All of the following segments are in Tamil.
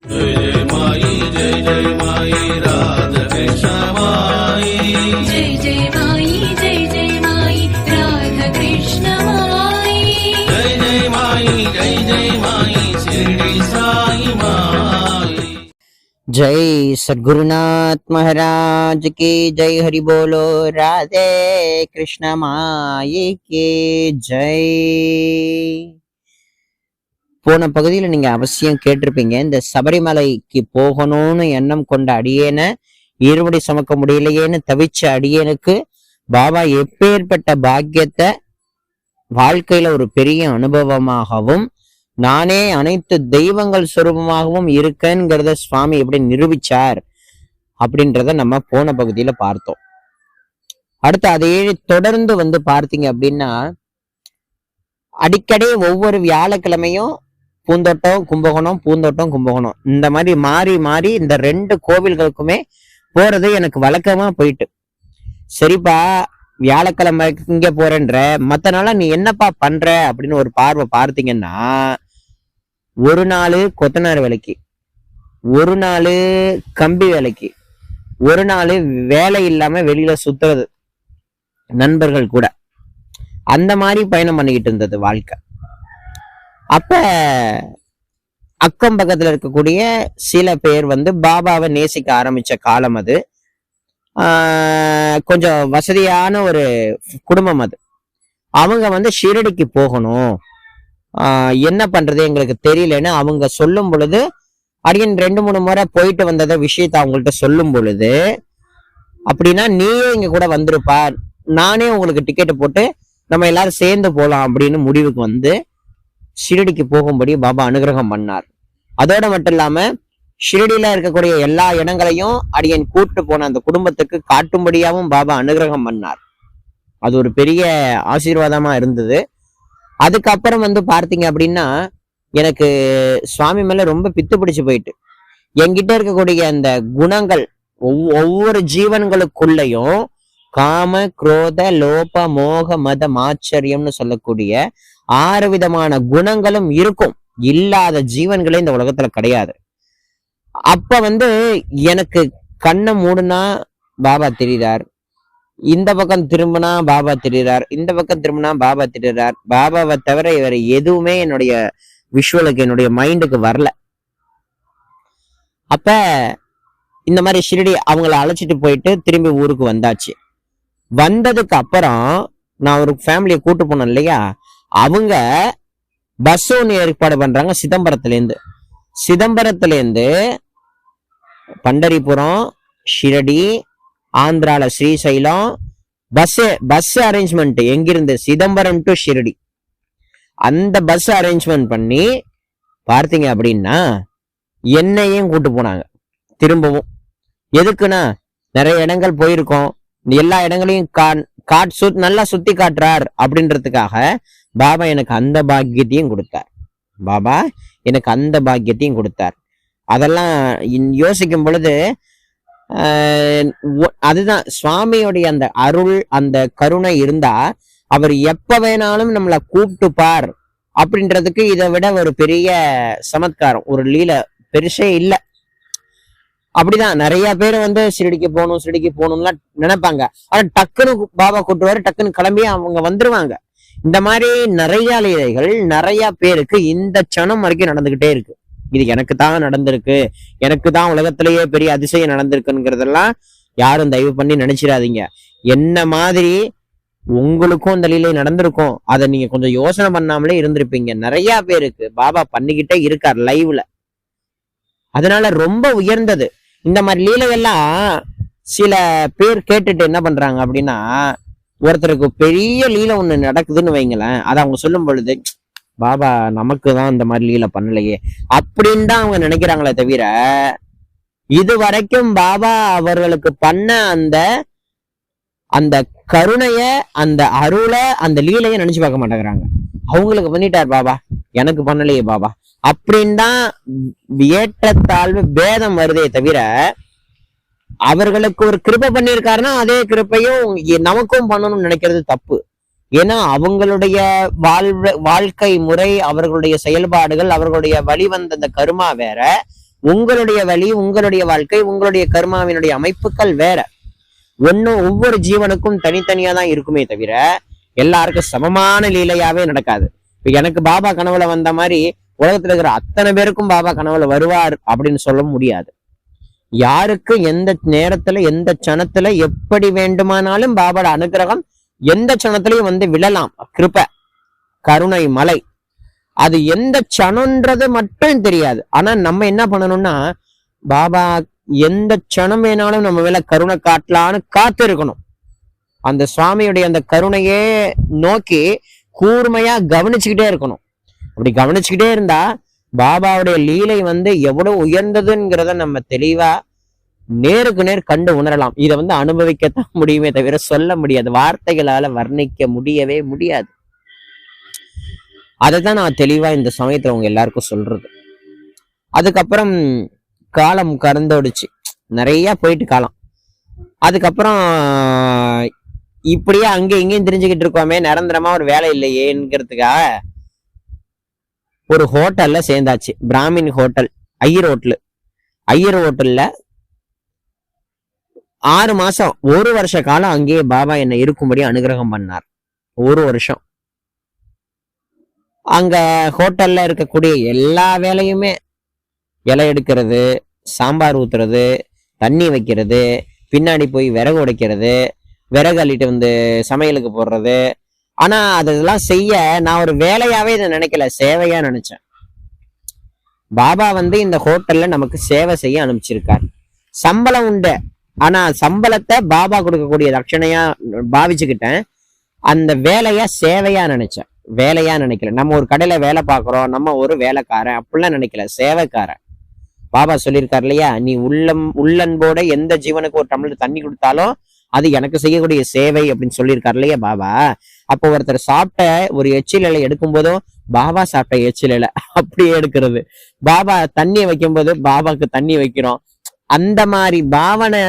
जय जय माई जय जय माई राधा कृष्ण माई जय जय माई जय जय माई राधा कृष्ण माई जय जय माई जय जय माई शिरडी साई माई। जय सद्गुरुनाथ महाराज की जय। हरि बोलो राधे कृष्ण माई की जय। போன பகுதியில நீங்க அவசியம் கேட்டிருப்பீங்க, இந்த சபரிமலைக்கு போகணும்னு எண்ணம் கொண்ட அடியேனை இருமுடி சுமக்க முடியலையேன்னு தவிச்ச அடியேனுக்கு பாபா எப்பேற்பட்ட பாக்கியத்தை வாழ்க்கையில ஒரு பெரிய அனுபவமாகவும் நானே அனைத்து தெய்வங்கள் சுரூபமாகவும் இருக்கேங்கிறத சுவாமி எப்படி நிரூபிச்சார் அப்படின்றத நம்ம போன பகுதியில பார்த்தோம். அடுத்து அதே தொடர்ந்து பார்த்தீங்க அப்படின்னா, அடிக்கடி ஒவ்வொரு வியாழக்கிழமையும் பூந்தோட்டம் கும்பகோணம் பூந்தோட்டம் கும்பகோணம் இந்த மாதிரி மாறி மாறி இந்த 2 கோவில்களுக்குமே போறது எனக்கு வழக்கமா போயிட்டு, சரிப்பா வியாழக்கிழமை இங்க போறேன்ற, மத்த நாளா நீ என்னப்பா பண்ற அப்படின்னு ஒரு பார்வை பார்த்தீங்கன்னா, ஒரு நாள் கொத்தனார் வேலைக்கு, ஒரு நாள் கம்பி வேலைக்கு, ஒரு நாள் வேலை இல்லாம வெளியில சுத்துறது நண்பர்கள் கூட, அந்த மாதிரி பயணம் பண்ணிக்கிட்டு இருந்தது வாழ்க்கை. அப்ப அக்கம் பக்கத்துல இருக்கக்கூடிய சில பேர் பாபாவை நேசிக்க ஆரம்பிச்ச காலம் அது. கொஞ்சம் வசதியான ஒரு குடும்பம் அது. அவங்க ஷிரடிக்கு போகணும், என்ன பண்றது எங்களுக்கு தெரியலன்னு அவங்க சொல்லும் பொழுது, அடியன் 2-3 முறை போயிட்டு வந்தத விஷயத்த அவங்கள்ட்ட சொல்லும் பொழுது, அப்படின்னா நீயே இங்க கூட வந்துருப்பா, நானே உங்களுக்கு டிக்கெட் போட்டு நம்ம எல்லாரும் சேர்ந்து போலாம் அப்படின்னு முடிவுக்கு ஷிரடிக்கு போகும்படி பாபா அனுகிரகம் பண்ணார். அதோட மட்டும் இல்லாம ஷிரடியில இருக்கக்கூடிய எல்லா இடங்களையும் அடியன் கூட்டு போன அந்த குடும்பத்துக்கு காட்டும்படியாவும் பாபா அனுகிரகம் பண்ணார். அது ஒரு பெரிய ஆசீர்வாதமா இருந்தது. அதுக்கப்புறம் பார்த்தீங்க அப்படின்னா, எனக்கு சுவாமி மேல ரொம்ப பித்து பிடிச்சு போயிட்டு, என்கிட்ட இருக்கக்கூடிய அந்த குணங்கள் ஒவ்வொரு ஜீவன்களுக்குள்ளயும் காம குரோத லோப மோக மத ஆச்சரியம்னு சொல்லக்கூடிய 6 விதமான குணங்களும் இருக்கும். இல்லாத ஜீவன்களே இந்த உலகத்துல கிடையாது. அப்ப எனக்கு கண்ணை மூடுனா பாபா தெரிகிறார், இந்த பக்கம் திரும்பினா பாபா தெரிகிறார், இந்த பக்கம் திரும்பினா பாபா தெரிகிறார். பாபாவை தவிர வேற எதுவுமே என்னுடைய விஷுவலுக்கு என்னுடைய மைண்டுக்கு வரல. அப்ப இந்த மாதிரி ஷிரடி அவங்கள அழைச்சிட்டு போயிட்டு திரும்பி ஊருக்கு வந்தாச்சு. வந்ததுக்கு அப்புறம் நான் ஒரு ஃபேமிலியை கூட்டு போனேன் இல்லையா, அவங்க பஸ் ஒன்று ஏற்பாடு பண்றாங்க சிதம்பரத்துல இருந்து பண்டரிபுரம், ஷிரடி, ஆந்திரால ஸ்ரீசைலம், பஸ் அரேஞ்ச்மெண்ட் எங்கிருந்து சிதம்பரம் டு ஷிரடி, அந்த பஸ் அரேஞ்ச்மெண்ட் பண்ணி பார்த்தீங்க அப்படின்னா என்னையும் கூட்டு போனாங்க. திரும்பவும் எதுக்குன்னா, நிறைய இடங்கள் போயிருக்கோம், எல்லா இடங்களையும் நல்லா சுத்தி காட்டுறார் அப்படின்றதுக்காக பாபா எனக்கு அந்த பாக்கியத்தையும் கொடுத்தார். அதெல்லாம் யோசிக்கும் பொழுது அதுதான் சுவாமியோடைய அந்த அருள், அந்த கருணை இருந்தா அவர் எப்ப வேணாலும் நம்மளை கூப்பிட்டுப்பார் அப்படின்றதுக்கு இதை விட ஒரு பெரிய சமத்காரம், ஒரு லீலை பெருசே இல்லை. அப்படிதான் நிறைய பேர் ஷிரடிக்கு போகணும்லாம் நினைப்பாங்க. ஆனா டக்குன்னு பாபா கூட்டுவாரு, டக்குன்னு கிளம்பி அவங்க வந்துருவாங்க. இந்த மாதிரி நிறைய லீலைகள் நிறைய பேருக்கு இந்த க்ஷணம் வரைக்கும் நடந்துகிட்டே இருக்கு. இது எனக்கு தான் நடந்திருக்கு, எனக்கு தான் உலகத்திலேயே பெரிய அதிசயம் நடந்திருக்குங்கிறதெல்லாம் யாரும் தயவு பண்ணி நினைச்சிடாதீங்க. என்ன மாதிரி உங்களுக்கும் இந்த லீலை நடந்திருக்கும், அதை நீங்க கொஞ்சம் யோசனை பண்ணாமலே இருந்திருப்பீங்க. நிறைய பேருக்கு பாபா பண்ணிக்கிட்டே இருக்கார் லைவ்ல. அதனால ரொம்ப உயர்ந்தது இந்த மாதிரி லீலைகள்லாம். சில பேர் கேட்டுட்டு என்ன பண்றாங்க அப்படின்னா, ஒருத்தருக்கு பெரிய லீலை ஒண்ணு நடக்குதுன்னு வைங்களேன், அதை அவங்க சொல்லும் பொழுது பாபா நமக்கு தான் இந்த மாதிரி லீலை பண்ணலையே அப்படின்னு தான் அவங்க நினைக்கிறாங்களே தவிர, இது வரைக்கும் பாபா அவர்களுக்கு பண்ண அந்த கருணைய, அந்த அருளை, அந்த லீலையை நினைச்சு பார்க்க மாட்டேங்கிறாங்க. அவங்களுக்கு பண்ணிட்டார் பாபா, எனக்கு பண்ணலையே பாபா அப்படின்னு தான் ஏற்றத்தாழ்வு பேதம் வருதே தவிர, அவர்களுக்கு ஒரு கிருபை பண்ணியிருக்காருன்னா அதே கிருப்பையும் நமக்கும் பண்ணணும்னு நினைக்கிறது தப்பு. ஏன்னா அவங்களுடைய வாழ்க்கை முறை, அவர்களுடைய செயல்பாடுகள், அவர்களுடைய வழி வந்த அந்த கருமா வேற, உங்களுடைய வழி, உங்களுடைய வாழ்க்கை, உங்களுடைய கர்மாவினுடைய அமைப்புகள் வேற. ஒவ்வொரு ஜீவனுக்கும் தனித்தனியா தான் இருக்குமே தவிர எல்லாருக்கும் சமமான லீலையாவே நடக்காது. இப்ப எனக்கு பாபா கனவுல வந்த மாதிரி உலகத்துல இருக்கிற அத்தனை பேருக்கும் பாபா கனவுல வருவார் அப்படின்னு சொல்ல முடியாது. யாருக்கு எந்த நேரத்துல எந்த சனத்துல எப்படி வேண்டுமானாலும் பாபாவோட அனுகிரகம் எந்த சனத்திலையும் வந்து விழலாம். கிருபை, கருணை மலை, அது எந்த சனம்ன்றது மட்டும் தெரியாது. ஆனா நம்ம என்ன பண்ணணும்னா, பாபா எந்த சனம் வேணாலும் நம்ம மேல கருணை காட்டலான்னு காத்து இருக்கணும். அந்த சுவாமியுடைய அந்த கருணையே நோக்கி கூர்மையா கவனிச்சுக்கிட்டே இருக்கணும். அப்படி கவனிச்சுக்கிட்டே இருந்தா பாபாவுடைய லீலை வந்து எவ்வளவு உயர்ந்ததுங்கிறத நம்ம தெளிவா நேருக்கு நேர் கண்டு உணரலாம். இதை வந்து அனுபவிக்கத்தான் முடியுமே தவிர சொல்ல முடியாது, வார்த்தைகளால வர்ணிக்க முடியவே முடியாது. அதைத்தான் நான் தெளிவா இந்த சமயத்துல உங்க எல்லாருக்கும் சொல்றது. அதுக்கப்புறம் காலம் கடந்தோடுச்சு, நிறைய போயிட்டு காலம். அதுக்கப்புறம் இப்படியே அங்கே இங்கேயும் தெரிஞ்சுக்கிட்டு இருக்கோமே, நிரந்தரமா ஒரு வேலை இல்லையேங்கிறதுக்காக ஒரு ஹோட்டல்ல சேர்ந்தாச்சு. பிராமின் ஹோட்டல், ஐயர் ஹோட்டல்ல 6 மாசம் 1 வருஷ காலம் அங்கேயே பாபா என்னை இருக்கும்படி அனுகிரகம் பண்ணார். 1 வருஷம் அங்க ஹோட்டல்ல இருக்கக்கூடிய எல்லா வேலையுமே, இலை எடுக்கிறது, சாம்பார் ஊத்துறது, தண்ணி வைக்கிறது, பின்னாடி போய் விறகு உடைக்கிறது, விறகு அள்ளிட்டு வந்து சமையலுக்கு போடுறது. ஆனா அதெல்லாம் செய்ய நான் ஒரு வேலையாவே இதை நினைக்கல, சேவையா நினைச்சேன். பாபா வந்து இந்த ஹோட்டல்ல நமக்கு சேவை செய்ய அனுப்பிச்சிருக்கார். சம்பளம் உண்டு, ஆனா சம்பளத்தை பாபா கொடுக்கக்கூடிய தட்சணையா பாவிச்சுக்கிட்டேன். அந்த வேலையா சேவையா நினைச்சேன், வேலையா நினைக்கல. நம்ம ஒரு கடையில வேலை பார்க்கிறோம், நம்ம ஒரு வேலைக்காரன் அப்படிலாம் நினைக்கல, சேவைக்காரன். பாபா சொல்லியிருக்காரு இல்லையா, நீ உள்ளன்போட எந்த ஜீவனுக்கு ஒரு டம்ளர் தண்ணி கொடுத்தாலும் அது எனக்கு செய்யக்கூடிய சேவை அப்படின்னு சொல்லியிருக்காரு இல்லையா பாபா. அப்போ ஒருத்தர் சாப்பிட்ட ஒரு எச்சில் இலை எடுக்கும் போதும் பாபா சாப்பிட்ட எச்சில் இலை அப்படியே எடுக்கிறது, பாபா தண்ணியை வைக்கும் போது பாபாக்கு தண்ணி வைக்கிறோம். அந்த மாதிரி பாவனை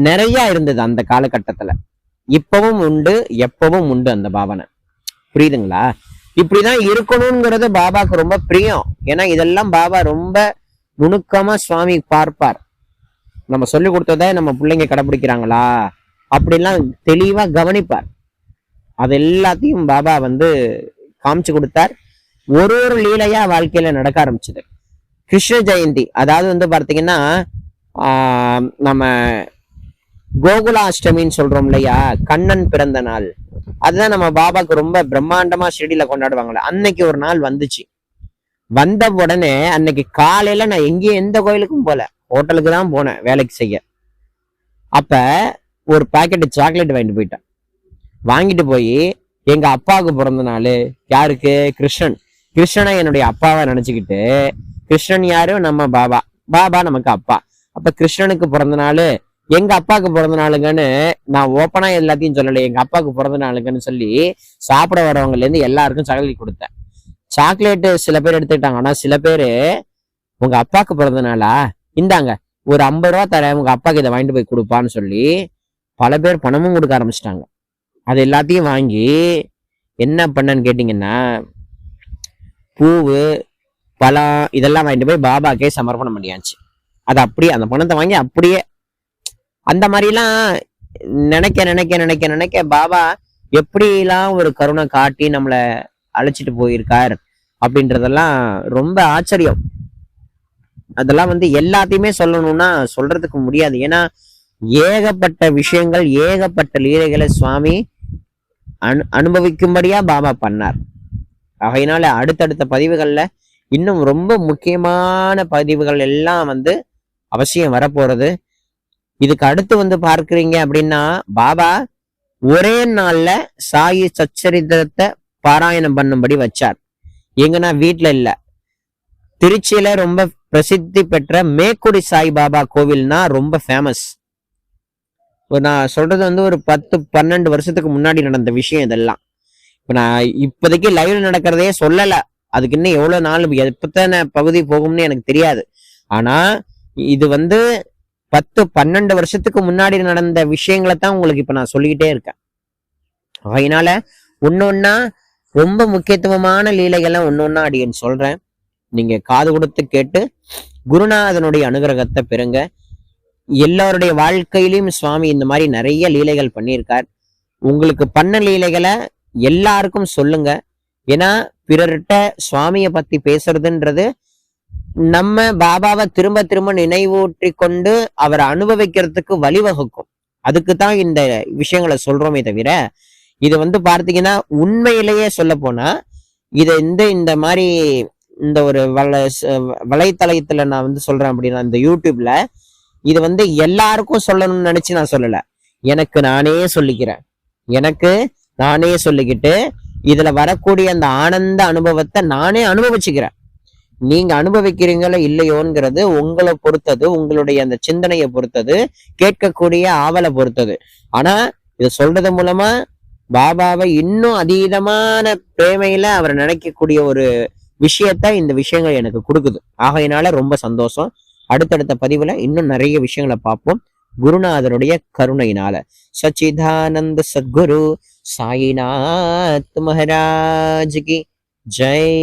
நிறைய இருந்தது அந்த காலகட்டத்துல. இப்பவும் உண்டு, எப்பவும் உண்டு அந்த பாவனை. புரியுதுங்களா? இப்படிதான் இருக்கணும்ங்கிறது பாபாக்கு ரொம்ப பிரியம். ஏன்னா இதெல்லாம் பாபா ரொம்ப நுணுக்கமா சுவாமி பார்ப்பார். நம்ம சொல்லி கொடுத்ததை நம்ம பிள்ளைங்க கடைபிடிக்கிறாங்களா அப்படின்லாம் தெளிவா கவனிப்பார். அது எல்லாத்தையும் பாபா வந்து காமிச்சு கொடுத்தார். ஒரு லீலையா வாழ்க்கையில நடக்க ஆரம்பிச்சது. கிருஷ்ண ஜெயந்தி, அதாவது வந்து பார்த்தீங்கன்னா நம்ம கோகுலாஷ்டமின்னு சொல்றோம் இல்லையா, கண்ணன் பிறந்த நாள். அதுதான் நம்ம பாபாக்கு ரொம்ப பிரம்மாண்டமா ஷெடியூல கொண்டாடுவாங்களே. அன்னைக்கு ஒரு நாள் வந்துச்சு. வந்த உடனே அன்னைக்கு காலையில நான் எங்கேயும் எந்த கோயிலுக்கும் போல, ஹோட்டலுக்கு தான் போனேன் வேலைக்கு செய்ய. அப்ப ஒரு பாக்கெட் சாக்லேட் வாங்கிட்டு போயிட்டேன். வாங்கிட்டு போய் எங்க அப்பாவுக்கு பிறந்த நாள், யாருக்கு? கிருஷ்ணனை என்னுடைய அப்பாவை நினைச்சுக்கிட்டு, கிருஷ்ணன் யாரு? நம்ம பாபா, பாபா நமக்கு அப்பா. அப்ப கிருஷ்ணனுக்கு பிறந்த நாள், எங்க அப்பாவுக்கு பிறந்த நாளுங்கன்னு நான் ஓப்பனா எல்லாத்தையும் சொல்லலை, எங்க அப்பாவுக்கு பிறந்த நாளுங்கன்னு சொல்லி சாப்பிட வரவங்கல இருந்து எல்லாருக்கும் சாக்லேட் கொடுத்தேன். சாக்லேட்டு சில பேர் எடுத்துக்கிட்டாங்க, ஆனா சில பேரு உங்க அப்பாவுக்கு பிறந்த நாளா, இந்தாங்க ஒரு 50 ரூபா தரேன், உங்க அப்பாவுக்கு இதை வாங்கிட்டு போய் கொடுப்பான்னு சொல்லி பல பேர் பணமும் கொடுக்க ஆரம்பிச்சிட்டாங்க. அது எல்லாத்தையும் வாங்கி என்ன பண்ணன்னு கேட்டீங்கன்னா, பூவு பழம் இதெல்லாம் வாங்கிட்டு போய் பாபாக்கே சமர்ப்பணம் பண்ணியாச்சு. அது அப்படியே அந்த பணத்தை வாங்கி அப்படியே அந்த மாதிரிலாம் நினைக்க நினைக்க நினைக்க நினைக்க பாபா எப்படிலாம் ஒரு கருணை காட்டி நம்மளை அழைச்சிட்டு போயிருக்கார் அப்படின்றதெல்லாம் ரொம்ப ஆச்சரியம். அதெல்லாம் வந்து எல்லாத்தையுமே சொல்லணும்னா சொல்றதுக்கு முடியாது. ஏன்னா ஏகப்பட்ட விஷயங்கள், ஏகப்பட்ட லீலைகளை சுவாமி அனுபவிக்கும்படியா பாபா பண்ணார். ஆகையினால அடுத்தடுத்த பதிவுகள்ல இன்னும் ரொம்ப முக்கியமான பதிவுகள் எல்லாம் வந்து அவசியம் வரப்போறது. இதுக்கு அடுத்து வந்து பார்க்கிறீங்க அப்படின்னா, பாபா ஒரே நாள்ல சாயி சச்சரித்திரத்தை பாராயணம் பண்ணும்படி வச்சார். எங்கன்னா வீட்டுல இல்ல, திருச்சியில ரொம்ப பிரசித்தி பெற்ற மேக்குடி சாய் பாபா கோவில்னா ரொம்ப ஃபேமஸ். நான் சொல்றது வந்து ஒரு 10-12 வருஷத்துக்கு முன்னாடி நடந்த விஷயம் இதெல்லாம். இப்ப நான் இப்போதைக்கு லைவ்ல நடக்கிறதே சொல்லல, அதுக்கு இன்னும் எவ்வளவு நாள் எப்பத்தான பகுதி போகும்னு எனக்கு தெரியாது. ஆனா இது வந்து 10-12 வருஷத்துக்கு முன்னாடி நடந்த விஷயங்களை தான் உங்களுக்கு இப்ப நான் சொல்லிக்கிட்டே இருக்கேன். அதனால ஒன்னொன்னா ரொம்ப முக்கியத்துவமான லீலைகள்லாம் ஒன்னொன்னா அடியேன்னு சொல்றேன். நீங்க காது கொடுத்து கேட்டு குருநாதனுடைய அனுகிரகத்தை பெறுங்க. எல்லாருடைய வாழ்க்கையிலும் சுவாமி இந்த மாதிரி நிறைய லீலைகள் பண்ணியிருக்கார். உங்களுக்கு பண்ண லீலைகளை எல்லாருக்கும் சொல்லுங்க. ஏன்னா பிறர்கிட்ட சுவாமியை பத்தி பேசுறதுன்றது நம்ம பாபாவை திரும்ப திரும்ப நினைவூற்றி கொண்டு அவரை அனுபவிக்கிறதுக்கு வழிவகுக்கும். அதுக்கு தான் இந்த விஷயங்களை சொல்றோமே தவிர, இது பார்த்தீங்கன்னா உண்மையிலேயே சொல்ல போனா இதை இந்த மாதிரி இந்த ஒரு வலைத்தளத்துல நான் சொல்றேன் அப்படின்னா, இந்த யூடியூப்ல இது எல்லாருக்கும் சொல்லணும்னு நினைச்சு நான் சொல்லல. எனக்கு நானே சொல்லிக்கிறேன். எனக்கு நானே சொல்லிக்கிட்டு இதுல வரக்கூடிய அந்த ஆனந்த அனுபவத்தை நானே அனுபவிச்சுக்கிறேன். நீங்க அனுபவிக்கிறீங்களோ இல்லையோங்கிறது உங்களை பொறுத்தது, உங்களுடைய அந்த சிந்தனையை பொறுத்தது, கேட்கக்கூடிய ஆவலை பொறுத்தது. ஆனா இதை சொல்றது மூலமா பாபாவை இன்னும் அதீதமான பிரேமையில அவரை நினைக்கக்கூடிய ஒரு விஷயத்த இந்த விஷயங்கள் எனக்கு கொடுக்குது. ஆகையினால ரொம்ப சந்தோஷம். அடுத்தடுத்த பதிவுல இன்னும் நிறைய விஷயங்களை பார்ப்போம் குருநாதருடைய கருணையினால. சச்சிதானந்த சத்குரு சாயிநாத் மகாராஜ் கி ஜெய்.